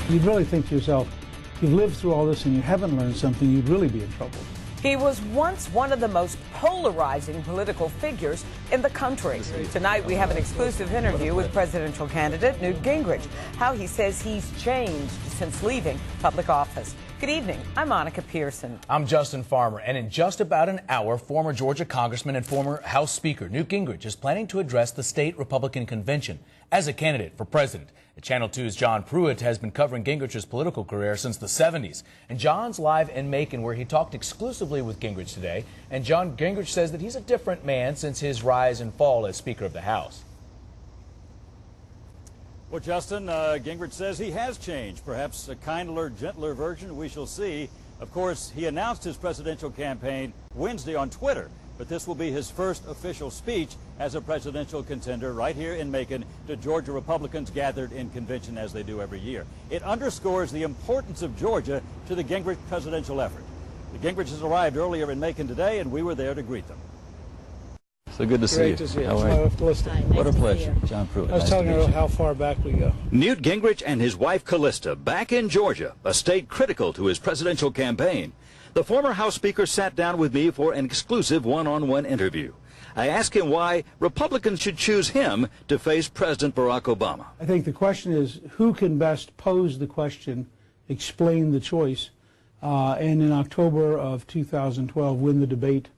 You'd really think to yourself, if you've lived through all this and you haven't learned something, you'd really be in trouble. He was once one of the most polarizing political figures in the country. Tonight, we have an exclusive interview with presidential candidate Newt Gingrich, how he says he's changed since leaving public office. Good evening. I'm Monica Pearson. I'm Justin Farmer, and in just about an hour, former Georgia Congressman and former House Speaker Newt Gingrich is planning to address the state Republican convention as a candidate for president. Channel 2's John Pruitt has been covering Gingrich's political career since the 70s. And John's live in Macon, where he talked exclusively with Gingrich today. And John, Gingrich says that he's a different man since his rise and fall as Speaker of the House. Well, Justin, Gingrich says he has changed, perhaps a kinder, gentler version. We shall see. Of course, he announced his presidential campaign Wednesday on Twitter, but this will be his first official speech as a presidential contender right here in Macon to Georgia Republicans gathered in convention as they do every year. It underscores the importance of Georgia to the Gingrich presidential effort. The Gingriches arrived earlier in Macon today, and we were there to greet them. So good to see you. Great to see you. How It's are my you? wife, Callista. What a pleasure. John Pruitt. I was telling her how far back we go. Newt Gingrich and his wife Callista back in Georgia, a state critical to his presidential campaign. The former House Speaker sat down with me for an exclusive one-on-one interview. I asked him why Republicans should choose him to face President Barack Obama. I think the question is who can best pose the question, explain the choice, and in October of 2012 win the debate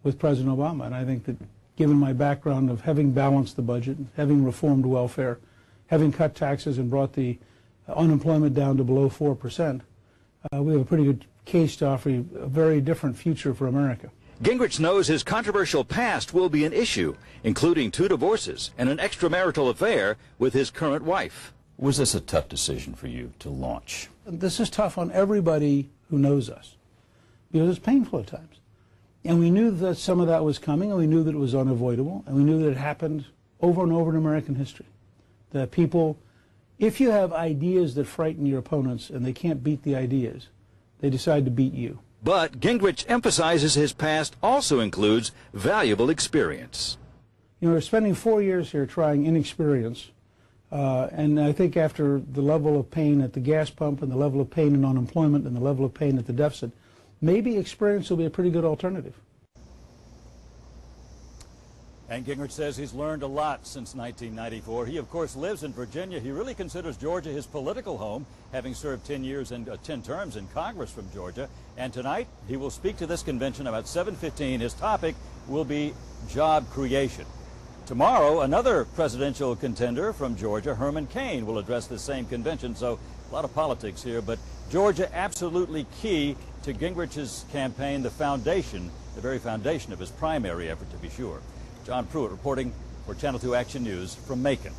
with President Obama. And I think that given my background of having balanced the budget, having reformed welfare, having cut taxes and brought the unemployment down to below 4%, we have a pretty good case to offer you a very different future for America. Gingrich knows his controversial past will be an issue, including 2 divorces and an extramarital affair with his current wife. Was this a tough decision for you to launch? This is tough on everybody who knows us because it's painful at times. And we knew that some of that was coming, and we knew that it was unavoidable, and we knew that it happened over and over in American history. That people, if you have ideas that frighten your opponents and they can't beat the ideas, they decide to beat you. But Gingrich emphasizes his past also includes valuable experience. You know, we're spending 4 years here trying inexperience, and I think after the level of pain at the gas pump and the level of pain in unemployment and the level of pain at the deficit, maybe experience will be a pretty good alternative. And Gingrich says he's learned a lot since 1994. He, of course, lives in Virginia. He really considers Georgia his political home, having served 10 years and 10 terms in Congress from Georgia. And tonight, he will speak to this convention about 7:15. His topic will be job creation. Tomorrow, another presidential contender from Georgia, Herman Cain, will address the same convention. So a lot of politics here, but Georgia absolutely key to Gingrich's campaign, the foundation, the very foundation of his primary effort, to be sure. John Pruitt reporting for Channel 2 Action News from Macon.